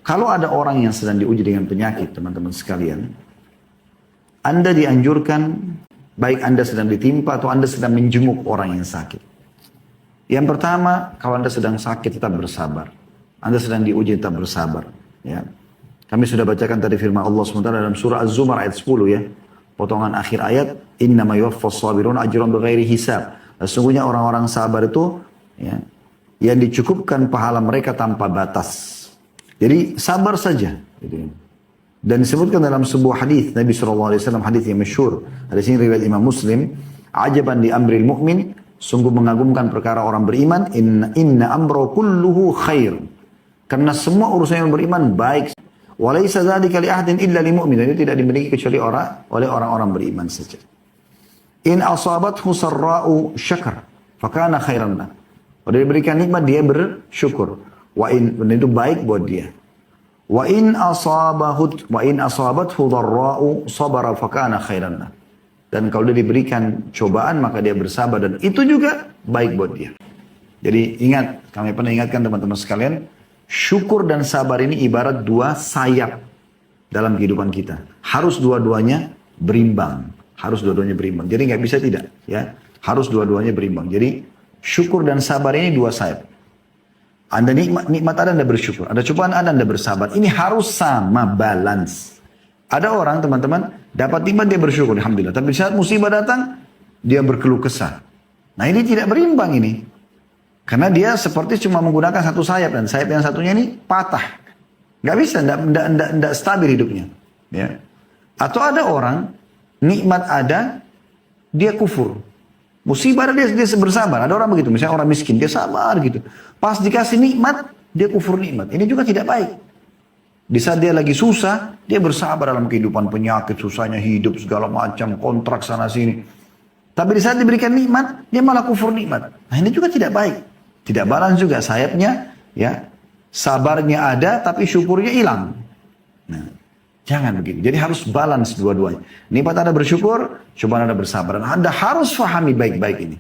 Kalau ada orang yang sedang diuji dengan penyakit, teman-teman sekalian, Anda dianjurkan, baik Anda sedang ditimpa atau Anda sedang menjenguk orang yang sakit. Yang pertama, kalau Anda sedang sakit, tetap bersabar. Anda sedang diuji, tetap bersabar. Ya. Kami sudah bacakan tadi firman Allah SWT dalam surah Az-Zumar ayat 10 ya. Potongan akhir ayat, innama yuwaffas sabirun ajran bighairi hisab. Sesungguhnya orang-orang sabar itu ya, yang dicukupkan pahala mereka tanpa batas. Jadi sabar saja. Dan disebutkan dalam sebuah hadis Nabi SAW, hadis yang masyhur. Hadis ini riwayat Imam Muslim. Ajaban di amril mu'min, sungguh mengagumkan perkara orang beriman. Inna amro kulluhu khair. Karena semua urusan yang beriman baik. Walaysa dzalika li ahadin illa lil mu'min. Itu tidak dimiliki kecuali oleh orang-orang beriman saja. In asabathu sarra'u syakar, fakana khairan lah. Kalau diberikan nikmat dia bersyukur. Dan itu baik buat dia. Wa in asabathu dharra'u sabara fakana khairan lah. Dan kalau dia diberikan cobaan maka dia bersabar dan itu juga baik buat dia. Jadi ingat, kami pernah ingatkan teman-teman sekalian, syukur dan sabar ini ibarat dua sayap dalam kehidupan kita. Harus dua-duanya berimbang. Harus dua-duanya berimbang. Jadi nggak bisa tidak, ya. Harus dua-duanya berimbang. Jadi syukur dan sabar ini dua sayap. Anda nikmat ada, Anda bersyukur. Ada cobaan ada, Anda bersabar. Ini harus sama, balance. Ada orang, teman-teman, dapat nikmat dia bersyukur, alhamdulillah. Tapi saat musibah datang, dia berkeluh kesah. Nah ini tidak berimbang ini. Karena dia seperti cuma menggunakan satu sayap. Dan sayap yang satunya ini patah. Nggak bisa, nggak stabil hidupnya. Ya. Atau ada orang, nikmat ada, dia kufur. Musibah dia bersabar. Ada orang begitu, misalnya orang miskin, dia sabar gitu. Pas dikasih nikmat, dia kufur nikmat. Ini juga tidak baik. Di saat dia lagi susah, dia bersabar dalam kehidupan penyakit, susahnya hidup, segala macam, kontrak sana sini. Tapi di saat diberikan nikmat, dia malah kufur nikmat. Nah ini juga tidak baik. Tidak balance juga sayapnya, ya. Sabarnya ada, tapi syukurnya hilang. Nah, jangan begitu. Jadi harus balance dua-duanya. Nikmat Anda bersyukur, cobaan Anda bersabar. Dan Anda harus fahami baik-baik ini.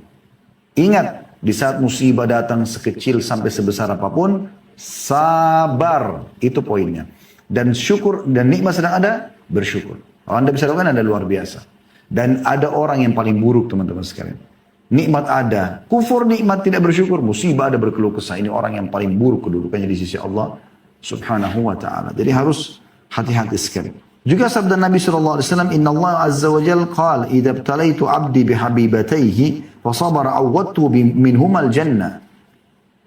Ingat, di saat musibah datang sekecil sampai sebesar apapun, sabar. Itu poinnya. Dan syukur dan nikmat sedang ada, bersyukur. Kalau Anda bisa lakukan, Anda luar biasa. Dan ada orang yang paling buruk, teman-teman sekalian. Nikmat ada, kufur nikmat tidak bersyukur, musibah ada berkeluh kesah. Ini orang yang paling buruk kedudukannya di sisi Allah Subhanahu wa ta'ala. Jadi harus hati-hati sekali. Juga sabda Nabi SAW, Inna Allah Azza wa Jal qal, idha btalaitu abdi bihabibatayhi, wa sabara awwadtu minhumal jannah.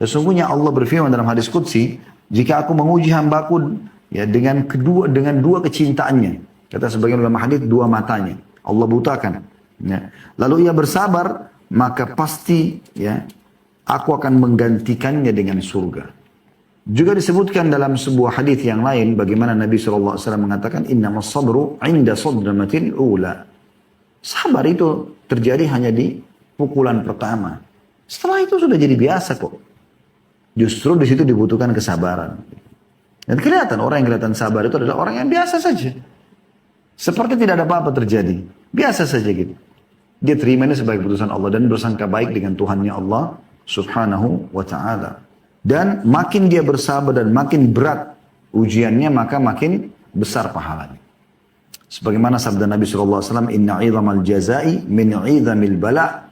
Sesungguhnya Allah berfirman dalam hadis Qudsi, jika aku menguji hambaku ya, dengan dua kecintaannya. Kata sebagian ulama hadis, dua matanya. Allah butakan. Ya. Lalu ia bersabar, maka pasti ya, aku akan menggantikannya dengan surga. Juga disebutkan dalam sebuah hadis yang lain bagaimana Nabi SAW mengatakan innamas sabru 'inda sadramatil ula. Sabar itu terjadi hanya di pukulan pertama. Setelah itu sudah jadi biasa kok. Justru di situ dibutuhkan kesabaran. Dan kelihatan orang yang kelihatan sabar itu adalah orang yang biasa saja. Seperti tidak ada apa-apa terjadi. Biasa saja gitu. Dia terima ini sebagai keputusan Allah dan bersangka baik dengan Tuhannya Allah Subhanahu wa ta'ala. Dan makin dia bersabar dan makin berat ujiannya, maka makin besar pahalanya. Sebagaimana sabda Nabi SAW, Inna 'idhamal jazai min 'idhamil bala'.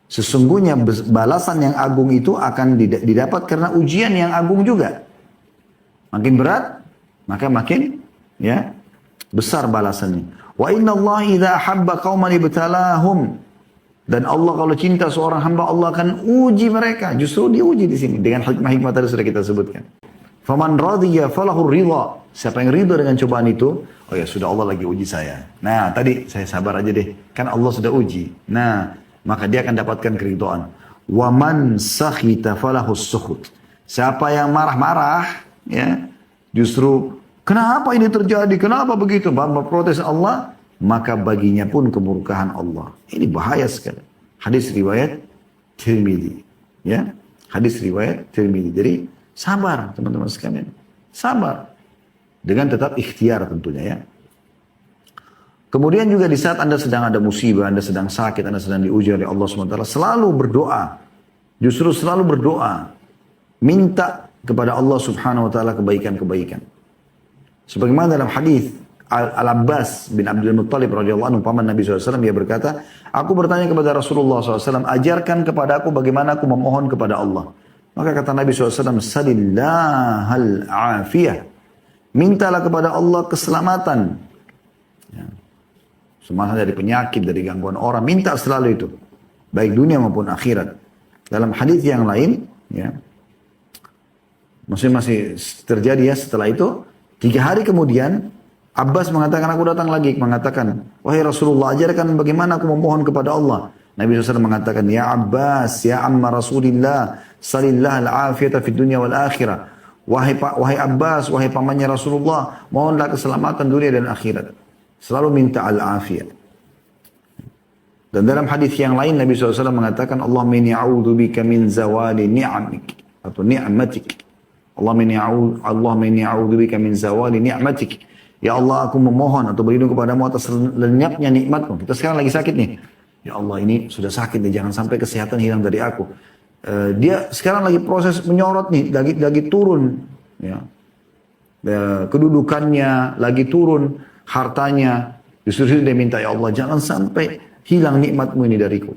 Sesungguhnya balasan yang agung itu akan didapat karena ujian yang agung juga. Makin berat, maka makin ya besar balasannya. Wa inna Allah idha ahabba qawman ibtalahum. Dan Allah kalau cinta seorang hamba, Allah akan uji mereka. Justru diuji di sini dengan hikmah-hikmah tadi sudah kita sebutkan. Faman radhiya falahu ridha. Siapa yang ridha dengan cobaan itu, oh ya sudah Allah lagi uji saya. Nah tadi saya sabar aja deh, kan Allah sudah uji. Nah maka dia akan dapatkan keridhaan. Wa man sakhita falahu sukhut. Siapa yang marah-marah, ya justru kenapa ini terjadi? Kenapa begitu? Protes Allah, maka baginya pun kemurkaan Allah. Ini bahaya sekali. Hadis riwayat Tirmidzi. Ya, hadis riwayat Tirmidzi. Jadi sabar teman-teman sekalian. Sabar. Dengan tetap ikhtiar tentunya ya. Kemudian juga di saat Anda sedang ada musibah, Anda sedang sakit, Anda sedang diuji oleh Allah SWT, selalu berdoa. Justru selalu berdoa. Minta kepada Allah Subhanahu wa taala kebaikan-kebaikan. Sebagaimana dalam hadis Al-Abbas bin Abdul Muttalib radhiyallahu anhu, paman Nabi SAW, dia berkata, aku bertanya kepada Rasulullah SAW, ajarkan kepada aku bagaimana aku memohon kepada Allah. Maka kata Nabi SAW, salillahal afiyah, mintalah kepada Allah keselamatan. Ya. Semasa dari penyakit, dari gangguan orang, minta selalu itu, baik dunia maupun akhirat. Dalam hadis yang lain, ya, masih terjadi ya, setelah itu 3 hari kemudian Abbas mengatakan, aku datang lagi mengatakan, wahai Rasulullah, ajarkan bagaimana aku memohon kepada Allah. Nabi SAW mengatakan, ya Abbas, ya amma Rasulillah, salillah al-afiyata fid dunya wal akhirah. Wahai Abbas, wahai pamannya Rasulullah, mohonlah keselamatan dunia dan akhirat. Selalu minta al-afiyah. Dan dalam hadis yang lain Nabi SAW mengatakan, Allahumma inni a'udzubika min zawali ni'amik atau ni'matik. Allahumma inni a'udzubika min zawali ni'matik. Ya Allah, aku memohon atau berlindung kepadamu atas lenyapnya nikmatmu. Kita sekarang lagi sakit nih. Ya Allah, ini sudah sakit nih, jangan sampai kesehatan hilang dari aku. Dia sekarang lagi proses menyorot nih, lagi turun. Ya. Kedudukannya lagi turun, hartanya. Justru dia minta, ya Allah, jangan sampai hilang nikmatmu ini dariku.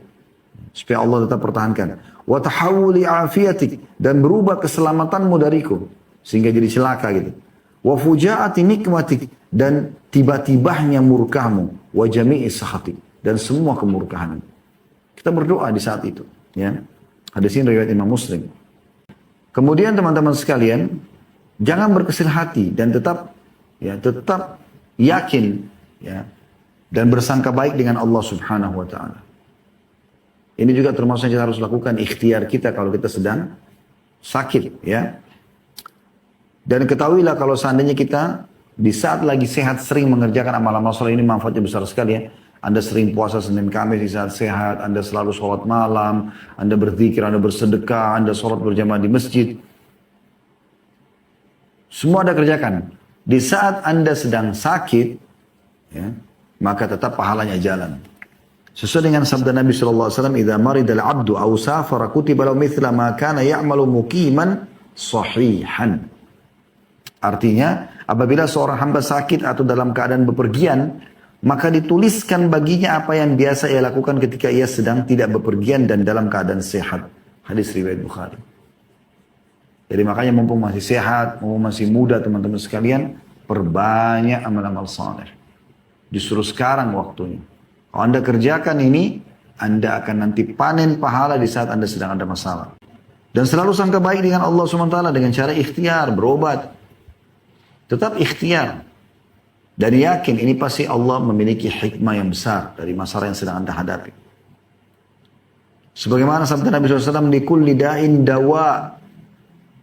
Supaya Allah tetap pertahankan. Wa tahawuli afiyatik, dan berubah keselamatanmu dariku. Sehingga jadi celaka gitu. Wa fujaati nikmatik, dan tiba-tibahnya murkamu. Wa jami'i sahatik, dan semua kemurkahan. Kita berdoa di saat itu. Ya. Hadis ini riwayat Imam Muslim. Kemudian teman-teman sekalian, jangan berkecil hati dan tetap yakin, ya, dan bersangka baik dengan Allah Subhanahu wa taala. Ini juga termasuk yang kita harus lakukan, ikhtiar kita kalau kita sedang sakit, ya. Dan ketahuilah kalau seandainya kita di saat lagi sehat sering mengerjakan amal-amal saleh, ini manfaatnya besar sekali ya. Anda sering puasa Senin Kamis di saat sehat, Anda selalu sholat malam, Anda berzikir, Anda bersedekah, Anda sholat berjamaah di masjid. Semua Anda kerjakan. Di saat Anda sedang sakit, ya, maka tetap pahalanya jalan. Sesuai dengan sabda Nabi SAW, "Idza maridal abdu aw safara kutiba lahu mithla ma kana ya'malu muqiman sahihan." Artinya, apabila seorang hamba sakit atau dalam keadaan bepergian, maka dituliskan baginya apa yang biasa ia lakukan ketika ia sedang tidak bepergian dan dalam keadaan sehat. Hadis riwayat Bukhari. Jadi makanya mumpung masih sehat, mumpung masih muda teman-teman sekalian, perbanyak amal-amal saleh. Justru sekarang waktunya. Kalau Anda kerjakan ini, Anda akan nanti panen pahala di saat Anda sedang ada masalah. Dan selalu sangka baik dengan Allah SWT dengan cara ikhtiar, berobat. Tetap ikhtiar. Dan yakin ini pasti Allah memiliki hikmah yang besar dari masalah yang sedang Anda hadapi. Sebagaimana sabda Nabi SAW, "Likulli da'in dawa,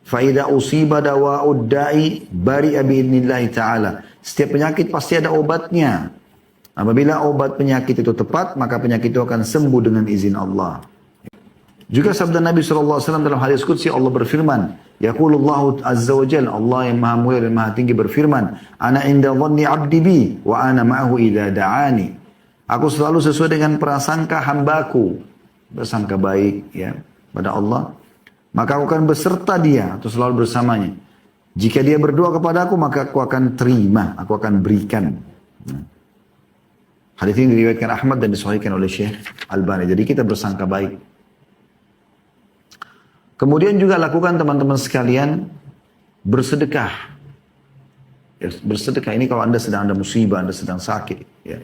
fa'idha usiba dawa'ud da'i bari'a bi'idnillahi ta'ala." Setiap penyakit pasti ada obatnya. Apabila obat penyakit itu tepat, maka penyakit itu akan sembuh dengan izin Allah. Juga sabda Nabi SAW dalam hadis qudsi, Allah berfirman, Yaqulullahu azza wa jalla, Allah yang maha mulia dan maha tinggi berfirman, "Ana inda dhanni 'abdi bi wa ana ma'ahu idza da'ani." Aku selalu sesuai dengan prasangka hambaku, bersangka baik ya pada Allah, maka aku akan beserta dia atau selalu bersamanya. Jika dia berdoa kepada aku, maka aku akan terima, aku akan berikan. Hadis ini diriwayatkan Ahmad dan disahihkan oleh Syekh Albani. Jadi kita bersangka baik. Kemudian juga lakukan teman-teman sekalian bersedekah. Ya, bersedekah ini kalau Anda sedang ada musibah, Anda sedang sakit. Ya.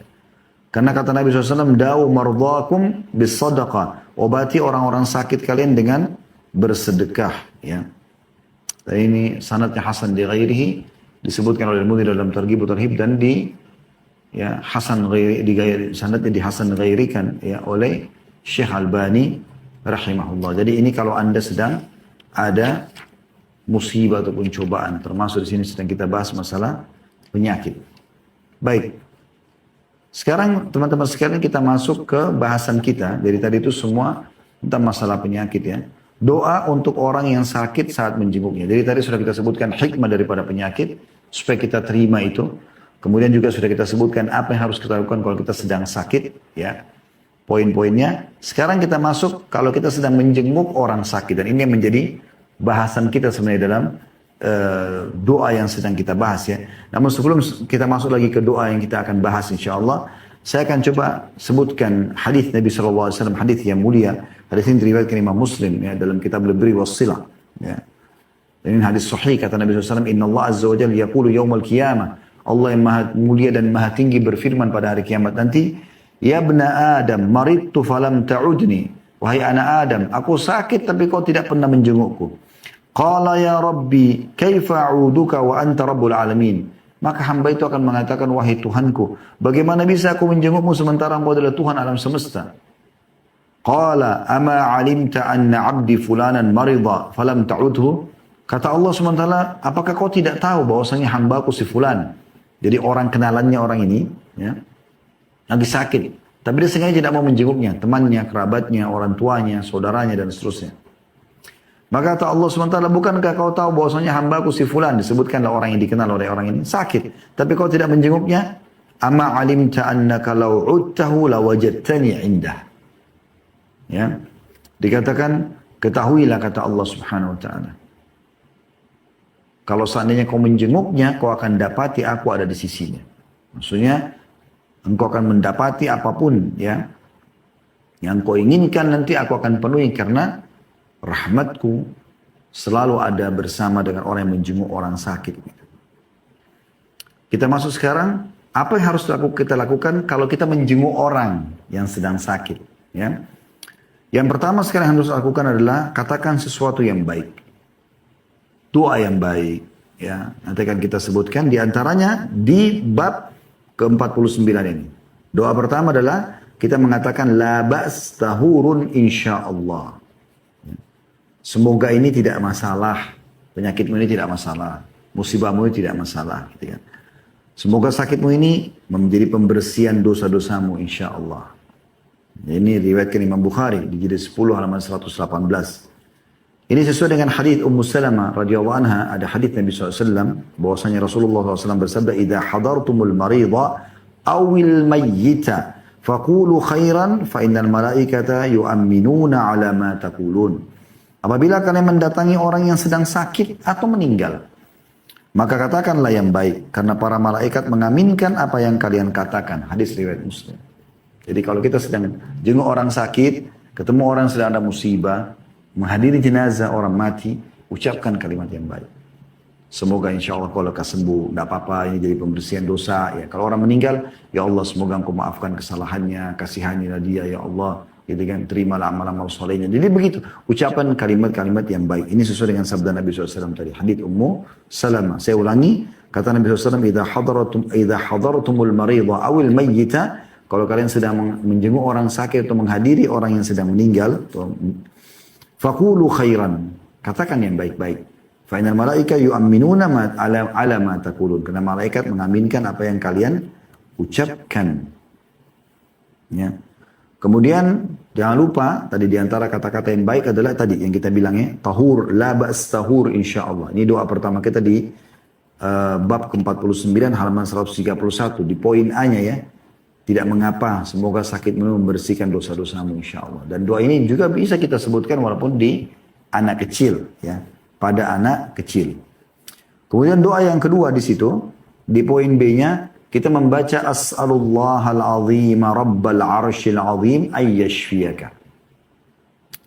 Karena kata Nabi SAW, "Da'u mardhakum bis-sadaqah." Obati orang-orang sakit kalian dengan bersedekah. Ya. Dan ini sanadnya Hasan di ghairihi, disebutkan oleh Al-Mundhir dalam Targhib wa Tarhib, dan di ya Hasan ghairi, sanadnya di Hasan ghairikan ya oleh Syekh Albani rahimahullah. Jadi ini kalau Anda sedang ada musibah ataupun cobaan, termasuk di sini sedang kita bahas masalah penyakit. Baik. Sekarang teman-teman sekalian kita masuk ke bahasan kita. Dari tadi itu semua tentang masalah penyakit ya. Doa untuk orang yang sakit saat menjenguknya. Jadi tadi sudah kita sebutkan hikmah daripada penyakit supaya kita terima itu. Kemudian juga sudah kita sebutkan apa yang harus kita lakukan kalau kita sedang sakit ya. Poin-poinnya, sekarang kita masuk kalau kita sedang menjenguk orang sakit. Dan ini yang menjadi bahasan kita sebenarnya dalam doa yang sedang kita bahas ya. Namun sebelum kita masuk lagi ke doa yang kita akan bahas insyaAllah, saya akan coba sebutkan hadis Nabi SAW, hadis yang mulia. Hadis ini diriwayatkan Imam Muslim ya, dalam kitab Al-Birri was-Silah. Ya. Dan ini hadis sahih kata Nabi SAW, Inna Allah Azza wa Jalla yaqulu yawmal qiyamah. Allah yang maha mulia dan maha tinggi berfirman pada hari kiamat nanti, Ya bna Adam, maridtu falam ta'udni. Wahai anak Adam, aku sakit tapi kau tidak pernah menjengukku. Qala ya Rabbi, kaifa a'uduka wa anta rabbul alamin. Maka hamba itu akan mengatakan, wahai Tuhanku, bagaimana bisa aku menjengukmu sementara engkau adalah Tuhan alam semesta? Qala ama alimta anna abdi fulanan marida falam ta'udhu. Kata Allah SWT, apakah kau tidak tahu bahwasanya hambaku si fulan, jadi orang kenalannya orang ini ya, lagi sakit, tapi dia sengaja tidak mau menjenguknya, temannya, kerabatnya, orang tuanya, saudaranya dan seterusnya. Maka kata Allah SWT, bukankah kau tahu bahwasanya hambaku si fulan, disebutkanlah orang yang dikenal oleh orang ini, sakit, tapi kau tidak menjenguknya? Ama alimta annaka law udtahu lawajadtani indah. Ya, dikatakan, ketahuilah kata Allah Subhanahu Wa Taala, kalau seandainya kau menjenguknya, kau akan dapati aku ada di sisinya. Maksudnya, engkau akan mendapati apapun ya yang kau inginkan, nanti aku akan penuhi karena rahmatku selalu ada bersama dengan orang yang menjenguk orang sakit. Kita masuk sekarang, apa yang harus kita lakukan kalau kita menjenguk orang yang sedang sakit ya? Yang pertama sekarang yang harus lakukan adalah katakan sesuatu yang baik, doa yang baik ya. Nanti akan kita sebutkan diantaranya di bab ke-49 ini. Doa pertama adalah kita mengatakan la ba's tahurun insyaallah. Semoga ini tidak masalah, penyakitmu ini tidak masalah, musibahmu ini tidak masalah gitu kan. Semoga sakitmu ini menjadi pembersihan dosa-dosamu insyaallah. Ini riwayatkan Imam Bukhari di jilid 10 halaman 118. Ini sesuai dengan hadis Ummu Salamah radhiyallahu anha. Ada hadis Nabi SAW bahwasanya Rasulullah SAW bersabda, "Idza hadartumul marida awil mayyita faqulu khairan fa innal malaikata yu'minuna 'ala ma taqulun." Apabila kalian mendatangi orang yang sedang sakit atau meninggal, maka katakanlah yang baik karena para malaikat mengaminkan apa yang kalian katakan. Hadis riwayat Muslim. Jadi kalau kita sedang jenguk orang sakit, ketemu orang sedang ada musibah, menghadiri jenazah orang mati, ucapkan kalimat yang baik. Semoga insya Allah kau lekas sembuh, tidak apa-apa, ini jadi pembersihan dosa. Ya, kalau orang meninggal, ya Allah semoga engkau maafkan kesalahannya, kasihanilah dia ya Allah. Gitu kan, terimalah amal-amal solehnya. Jadi begitu, ucapan kalimat-kalimat yang baik. Ini sesuai dengan sabda Nabi SAW tadi. Hadits Ummu Salamah. Saya ulangi, kata Nabi SAW, "Idza hadartumul marida awil mayyita." Kalau kalian sedang menjenguk orang sakit atau menghadiri orang yang sedang meninggal, faqulu khairan, katakan yang baik-baik. Fa innal malaika yu'minuna ala ma taqulun. Karena malaikat mengaminkan apa yang kalian ucapkan. Ya. Kemudian jangan lupa tadi diantara kata-kata yang baik adalah tadi yang kita bilang ya, tahur, la ba's tahur insyaallah. Ini doa pertama kita di bab ke-49 halaman 131 di poin A-nya ya. Tidak mengapa, semoga sakitmu membersihkan dosa-dosamu insyaallah. Dan doa ini juga bisa kita sebutkan walaupun di anak kecil ya, pada anak kecil. Kemudian doa yang kedua di situ, di poin B-nya kita membaca as'alullahal azim rabbal arsyil azim ayyashfiyaka.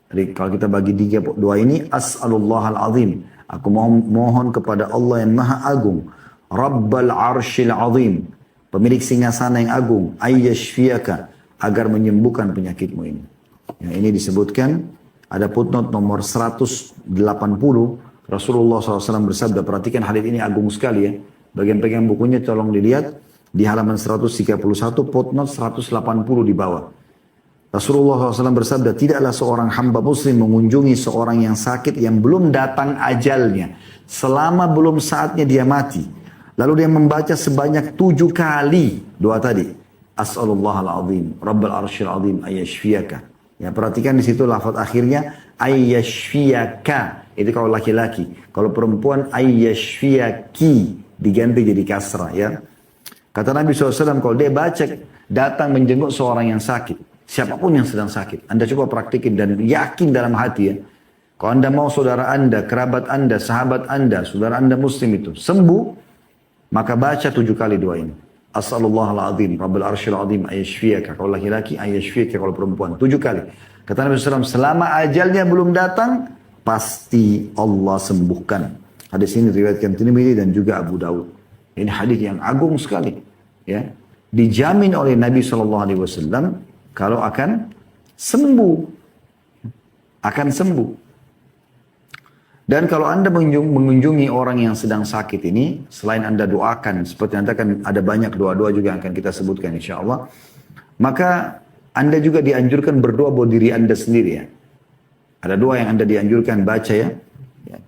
Jadi kalau kita bagi tiga doa ini, as'alullahal azim, aku mohon kepada Allah yang maha agung, rabbal arsyil azim, pemilik singgasana yang agung, ayyashfiyaka, agar menyembuhkan penyakitmu ini. Ya, ini disebutkan, ada footnote nomor 180, Rasulullah SAW bersabda, perhatikan hadis ini agung sekali ya. Bagian pegang bukunya tolong dilihat, di halaman 131, footnote 180 di bawah. Rasulullah SAW bersabda, tidaklah seorang hamba muslim mengunjungi seorang yang sakit yang belum datang ajalnya, selama belum saatnya dia mati. Lalu dia membaca sebanyak 7 kali doa tadi. As'alullahal azim, rabbal arsyil azim, ayyashfiyaka. Ya, perhatikan di situ lafaz akhirnya, ayyashfiyaka. Itu kalau laki-laki. Kalau perempuan, ayyashfiyaki. Diganti jadi kasrah ya. Kata Nabi SAW, kalau dia baca, datang menjenguk seorang yang sakit. Siapapun yang sedang sakit. Anda coba praktikin dan yakin dalam hati ya. Kalau anda mau saudara anda, kerabat anda, sahabat anda, saudara anda muslim itu sembuh, maka baca 7 kali doa ini. As'alullahaladzim, Rabbul Arsyil Azim, ayyashfiyaka. Kalau laki-laki, ayyashfiyaka. Kalau perempuan, 7 kali. Kata Nabi SAW, selama ajalnya belum datang, pasti Allah sembuhkan. Hadis ini diriwayatkan Tirmidzi dan juga Abu Daud. Ini hadis yang agung sekali. Ya, dijamin oleh Nabi SAW kalau akan sembuh. Akan sembuh. Dan kalau anda mengunjungi orang yang sedang sakit ini, selain anda doakan, seperti nanti akan ada banyak doa-doa juga yang akan kita sebutkan insya Allah, maka anda juga dianjurkan berdoa buat diri anda sendiri ya. Ada doa yang anda dianjurkan baca ya.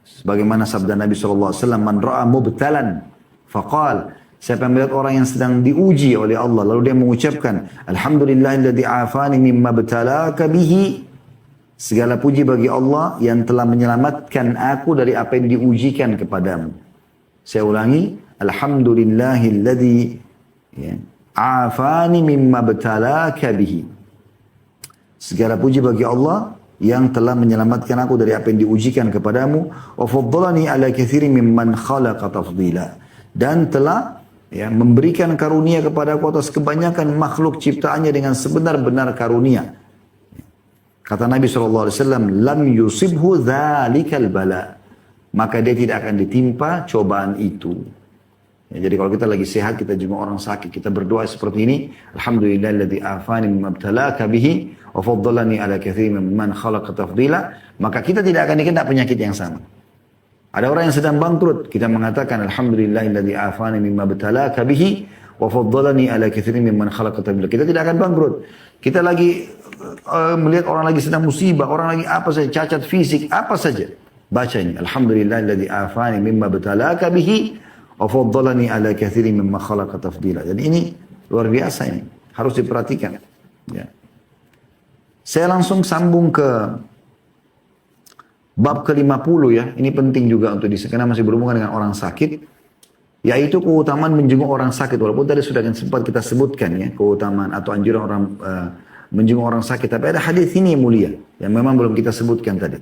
Sebagaimana sabda Nabi SAW, Man ra'a mubtalan faqal, siapa yang melihat orang yang sedang diuji oleh Allah, lalu dia mengucapkan, Alhamdulillahilladzi afani mimma btalaka bihi. Segala puji bagi Allah yang telah menyelamatkan aku dari apa yang diujikan kepadamu. Saya ulangi, Alhamdulillahilladzi afani mimma btalaka bihi. Segala puji bagi Allah yang telah menyelamatkan aku dari apa yang diujikan kepadamu. Wa faddalani ala katsirin mimman khalaqa tafdila. Dan telah memberikan karunia kepada aku atas kebanyakan makhluk ciptaannya dengan sebenar-benar karunia. Kata Nabi SAW, lam yusibhu dhalikal bala. Maka dia tidak akan ditimpa cobaan itu. Ya, jadi kalau kita lagi sehat, kita juga orang sakit, kita berdoa seperti ini. Alhamdulillahilladzi afani mimma btalaka bihi wa faddalani ala katsirin mimman khalaqa tafdila. Maka kita tidak akan dikena penyakit yang sama. Ada orang yang sedang bangkrut, kita mengatakan Alhamdulillahilladzi afani mimma btalaka bihi wa faddalani ala katsirin mimman khalaqa tafdila. Kita tidak akan bangkrut. Kita lagi melihat orang lagi sedang musibah, orang lagi apa saja, cacat fisik, apa saja. Baca ini. Alhamdulillahilladzi afani mimma btalaka bihi wa faddalani ala katsirin mimma khalaqa tafdila. Jadi ini luar biasa ini. Harus diperhatikan. Ya. Saya langsung sambung ke bab ke-50 ya. Ini penting juga untuk karena masih berhubungan dengan orang sakit. Yaitu keutamaan menjenguk orang sakit. Walaupun tadi sudah sempat kita sebutkan ya. Keutamaan atau anjuran orang menjenguk orang sakit. Tapi ada hadis ini yang mulia. Yang memang belum kita sebutkan tadi.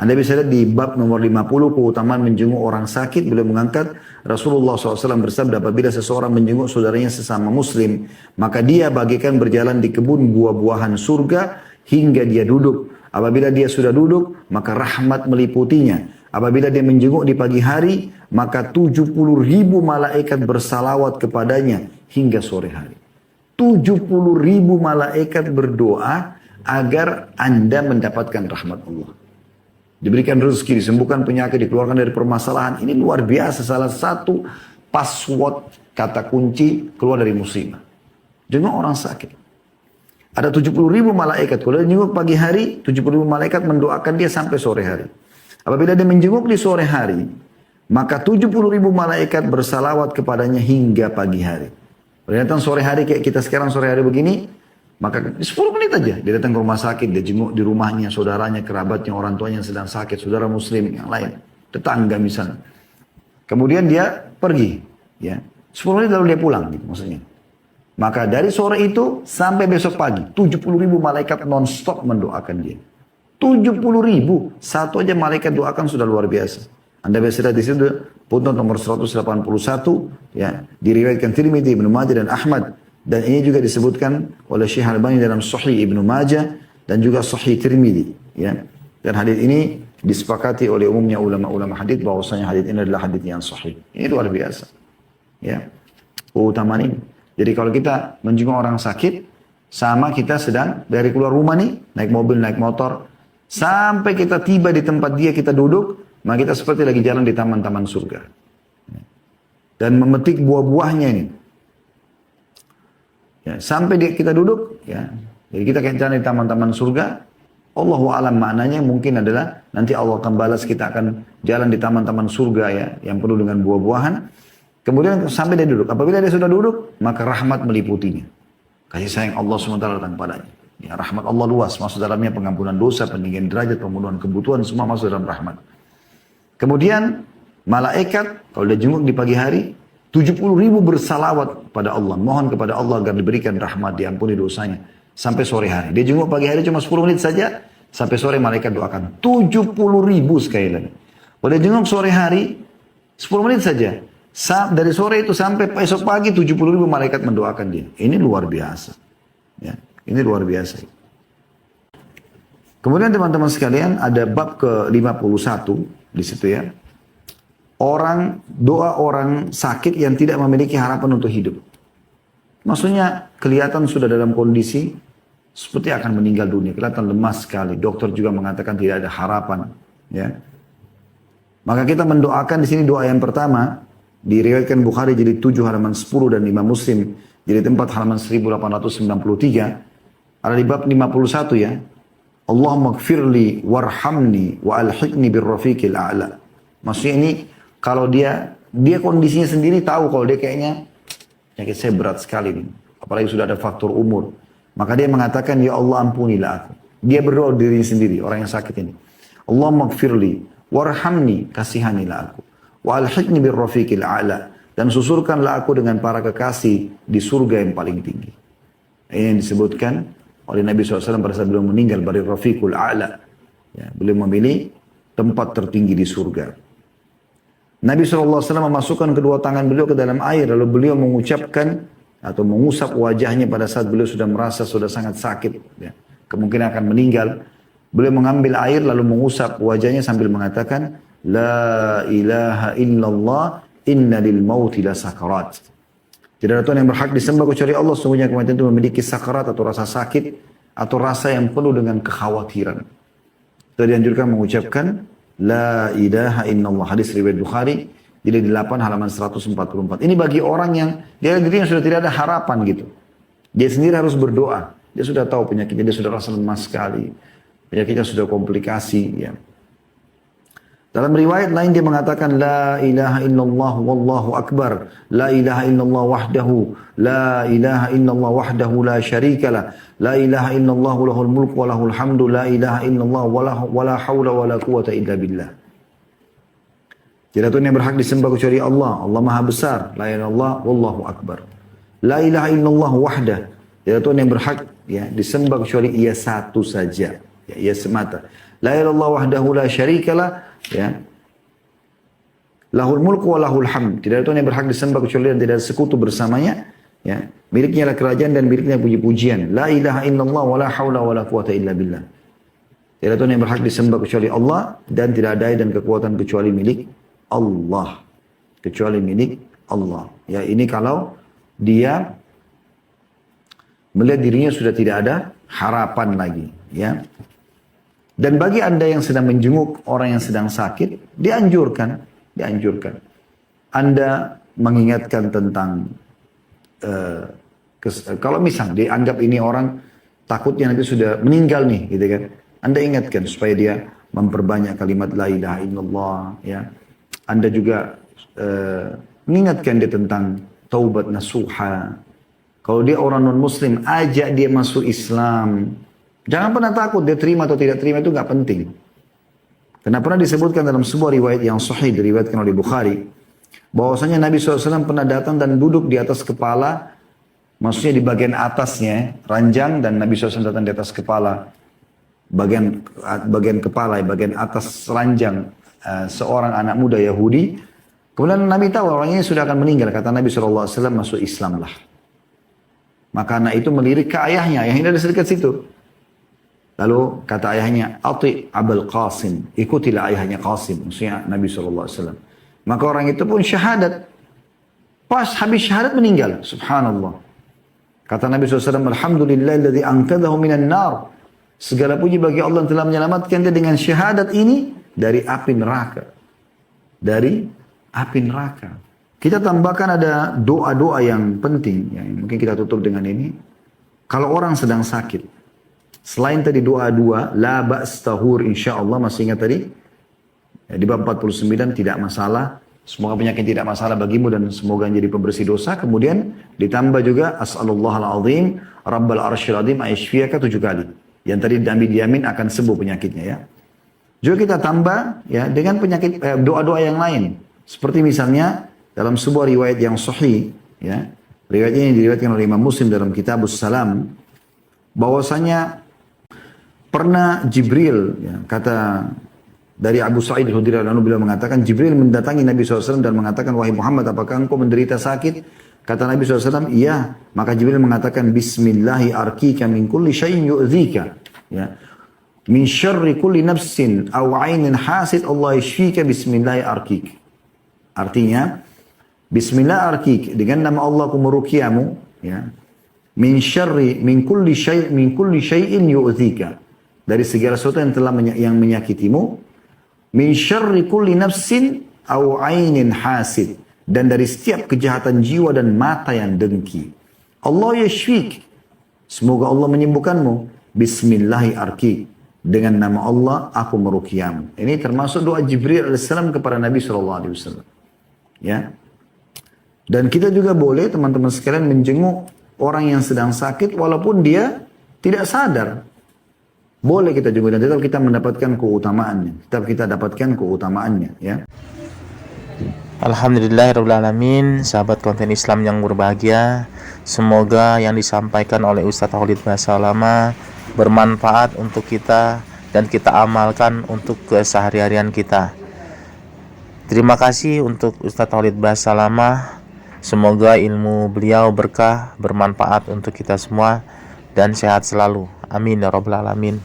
Anda bisa lihat di bab nomor 50. Keutamaan menjenguk orang sakit. Beliau mengangkat Rasulullah SAW bersabda. Apabila seseorang menjenguk saudaranya sesama muslim. Maka dia bagaikan berjalan di kebun buah-buahan surga. Hingga dia duduk. Apabila dia sudah duduk. Maka rahmat meliputinya. Apabila dia menjenguk di pagi hari. Maka 70.000 malaikat bersalawat kepadanya. Hingga sore hari. 70.000 malaikat berdoa agar Anda mendapatkan rahmat Allah. Diberikan rezeki, disembuhkan penyakit, dikeluarkan dari permasalahan. Ini luar biasa, salah satu password kata kunci keluar dari musibah. Jenguk orang sakit. Ada 70.000 malaikat. Kalau dia jenguk pagi hari, 70.000 malaikat mendoakan dia sampai sore hari. Apabila dia menjenguk di sore hari, maka 70.000 malaikat bersalawat kepadanya hingga pagi hari. Kalau datang sore hari kayak kita sekarang sore hari begini, maka 10 menit aja dia datang ke rumah sakit, dia jenguk di rumahnya, saudaranya, kerabatnya, orang tuanya yang sedang sakit, saudara muslim yang lain, tetangga misalnya. Kemudian dia pergi, ya 10 menit lalu dia pulang, gitu, maksudnya. Maka dari sore itu sampai besok pagi, 70.000 malaikat non-stop mendoakan dia. 70.000, satu aja malaikat doakan sudah luar biasa. Anda bisa lihat di situ footnote nomor 181 ya, diriwayatkan Tirmidzi, Ibnu Majah dan Ahmad, dan ini juga disebutkan oleh Syekh Albani dalam Sahih Ibnu Majah dan juga Sahih Tirmidzi ya. Dan hadis ini disepakati oleh umumnya ulama-ulama hadis bahwasanya hadis ini adalah hadis yang sahih. Ini luar biasa. Ya. Keutamaan ini. Jadi kalau kita menjenguk orang sakit sama kita sedang dari keluar rumah nih, naik mobil, naik motor, sampai kita tiba di tempat dia kita duduk, maka kita seperti lagi jalan di taman-taman surga. Dan memetik buah-buahnya ini. Ya, sampai kita duduk, ya. Jadi kita kayak jalan di taman-taman surga. Allahu a'lam maknanya mungkin adalah nanti Allah akan balas, kita akan jalan di taman-taman surga ya, yang penuh dengan buah-buahan. Kemudian sampai dia duduk. Apabila dia sudah duduk, maka rahmat meliputinya. Kasih sayang Allah SWT datang padanya. Ya, rahmat Allah luas, masuk dalamnya pengampunan dosa, peninggian derajat, pemenuhan kebutuhan, semua masuk dalam rahmat. Kemudian malaikat kalau dia jenguk di pagi hari 70.000 bersalawat pada Allah, mohon kepada Allah agar diberikan rahmat, diampuni dosanya sampai sore hari. Dia jenguk pagi hari cuma 10 menit saja, Sampai sore malaikat doakan. 70.000 sekali lagi. Pada jenguk sore hari, 10 menit saja. Dari sore itu sampai esok pagi 70.000 malaikat mendoakan dia. Ini luar biasa. Ya, ini luar biasa. Kemudian teman-teman sekalian ada bab ke-51 di situ ya. Doa orang sakit yang tidak memiliki harapan untuk hidup. Maksudnya kelihatan sudah dalam kondisi seperti akan meninggal dunia, kelihatan lemas sekali. Dokter juga mengatakan tidak ada harapan, ya. Maka kita mendoakan di sini doa yang pertama diriwayatkan Bukhari jadi 7 halaman 10 dan Imam Muslim jadi 4 halaman 1893. Ada di bab 51 ya. Allahumma gfirli warhamni wa alhiqni birrafiqil a'la. Maksudnya ini kalau dia kondisinya sendiri tahu kalau dia kayaknya penyakit saya berat sekali nih. Apalagi sudah ada faktor umur. Maka dia mengatakan, ya Allah ampunilah aku. Dia berdoa dirinya sendiri, orang yang sakit ini. Allahumma gfirli warhamni, kasihanilah aku. Wa alhiqni birrafiqil a'la. Dan susurkanlah aku dengan para kekasih di surga yang paling tinggi. Ini yang disebutkan oleh Nabi SAW pada saat beliau meninggal dari Rafiqul A'la. Ya, beliau memilih tempat tertinggi di surga. Nabi SAW memasukkan kedua tangan beliau ke dalam air. Lalu beliau mengucapkan atau mengusap wajahnya pada saat beliau sudah merasa sudah sangat sakit. Ya, kemungkinan akan meninggal. Beliau mengambil air lalu mengusap wajahnya sambil mengatakan, La ilaha illallah inna lil mauti la sakarat. Tidak ada Tuhan yang berhak disembah kecuali Allah. Sungguhnya kematian itu memiliki sakarat atau rasa sakit atau rasa yang penuh dengan kekhawatiran. Kita dianjurkan mengucapkan La ilaha illallah. Hadis riwayat Bukhari jadi 8 halaman 144. Ini bagi orang yang dia dirinya sudah tidak ada harapan gitu. Dia sendiri harus berdoa. Dia sudah tahu penyakitnya, dia sudah rasa lemas sekali. Penyakitnya sudah komplikasi ya. Dalam riwayat lain dia mengatakan La ilaha illallah wallahu akbar. La ilaha illallah wahdahu. La ilaha illallah wahdahu la syarikalah. La ilaha illallah lahul mulku wa lahul hamdu. La ilaha illallah wa la hawla wa la quwata illa billah. Tidak Tuhan yang berhak disembah kecuali Allah. Allah Maha Besar. La ilaha illallah wallahu akbar. La ilaha illallah wahdah. Tidak Tuhan yang berhak ya disembah kecuali Ia satu saja. Ya, Ia semata. La ilaha illallah wahdahu la syarikalah. Ya. Lahul mulku wa lahul hamd. Tidak ada Tuhan yang berhak disembah kecuali dan tidak ada sekutu bersamanya. Ya. Miliknya lah kerajaan dan miliknya puji-pujian. La ilaha illallah wa la hawla wa la quwata illa billah. Tidak ada Tuhan yang berhak disembah kecuali Allah dan tidak ada daya dan kekuatan kecuali milik Allah. Kecuali milik Allah. Ya, ini kalau dia melihat dirinya sudah tidak ada harapan lagi, ya. Dan bagi Anda yang sedang menjenguk orang yang sedang sakit, dianjurkan. Anda mengingatkan tentang, kalau misal dianggap ini orang takutnya nanti sudah meninggal nih, gitu kan. Anda ingatkan supaya dia memperbanyak kalimat la ilaha illallah, ya. Anda juga mengingatkan dia tentang taubat nasuha. Kalau dia orang non-muslim, ajak dia masuk Islam. Jangan pernah takut dia terima atau tidak terima, itu nggak penting. Karena pernah disebutkan dalam sebuah riwayat yang sahih diriwayatkan oleh Bukhari, bahwasanya Nabi SAW pernah datang dan duduk di atas kepala, maksudnya di bagian atasnya ranjang, dan Nabi SAW datang di atas kepala, bagian kepala, bagian atas ranjang seorang anak muda Yahudi. Kemudian Nabi tahu orang ini sudah akan meninggal. Kata Nabi SAW, masuk Islamlah. Maka anak itu melirik ke ayahnya, ayahnya ada dekat situ. Lalu kata ayahnya, Ati Abul Qasim, ikutilah ayahnya Qasim, maksudnya Nabi SAW. Maka orang itu pun syahadat. Pas habis syahadat meninggal, subhanallah. Kata Nabi SAW, Alhamdulillahilladzi anqadhahu minan nar. Segala puji bagi Allah yang telah menyelamatkan dia dengan syahadat ini dari api neraka. Dari api neraka. Kita tambahkan ada doa-doa yang penting, yang mungkin kita tutup dengan ini. Kalau orang sedang sakit, selain tadi doa-doa, la ba's tahur insyaallah, masih ingat tadi? Ya, di bab 49 tidak masalah. Semoga penyakit tidak masalah bagimu dan semoga menjadi pembersih dosa. Kemudian ditambah juga as'alullahal azim rabbal arsyil azim ayyashfiyaka 7 kali. Yang tadi Nabi diamin akan sembuh penyakitnya ya. Juga kita tambah ya dengan penyakit doa-doa yang lain. Seperti misalnya dalam sebuah riwayat yang sahih ya. Riwayat ini diriwayatkan oleh Imam Muslim dalam Kitabus Salam, bahwasanya Pernah Jibril, ya, kata dari Abu Sa'id Al-Khudri radhiyallahu anhu, beliau mengatakan Jibril mendatangi Nabi SAW dan mengatakan, wahai Muhammad, apakah engkau menderita sakit? Kata Nabi SAW, iya. Maka Jibril mengatakan, Bismillahi arkika min kulli syai'in yu'dzika. Ya. Min syarri kulli nafsin aw ainin hasid Allah yashfika bismillahi arkik. Artinya, Bismillah arkik, dengan nama Allah aku merukiamu, ya. Min syarri min kulli syai'in yu'dzika. Dari segala sesuatu yang telah yang menyakitimu. Min syarri kulli nafsin aw ainin hasid, dan dari setiap kejahatan jiwa dan mata yang dengki. Allah yashfik, semoga Allah menyembuhkanmu. Bismillahi arki, dengan nama Allah aku meruqyahmu. Ini termasuk doa Jibril alaihissalam kepada Nabi SAW. Ya. Dan kita juga boleh teman-teman sekalian menjenguk orang yang sedang sakit walaupun dia tidak sadar. Boleh kita jenguk dan tetap kita mendapatkan keutamaannya. Tetap kita dapatkan keutamaannya, ya. Alhamdulillahirrahmanirrahim. Sahabat konten Islam yang berbahagia, semoga yang disampaikan oleh Ustadz Khalid Basalamah bermanfaat untuk kita dan kita amalkan untuk keseharian kita. Terima kasih untuk Ustadz Khalid Basalamah. Semoga ilmu beliau berkah, bermanfaat untuk kita semua dan sehat selalu. Amin ya rabbal alamin.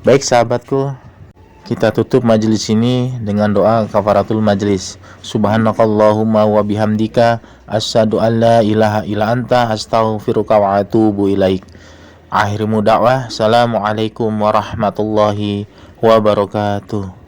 Baik sahabatku, kita tutup majelis ini dengan doa kafaratul majelis. Subhanakallahumma wa bihamdika asyhadu an la ilaha illa anta astaghfiruka wa atubu ilaik. Akhirmu dakwah. Assalamualaikum warahmatullahi wabarakatuh.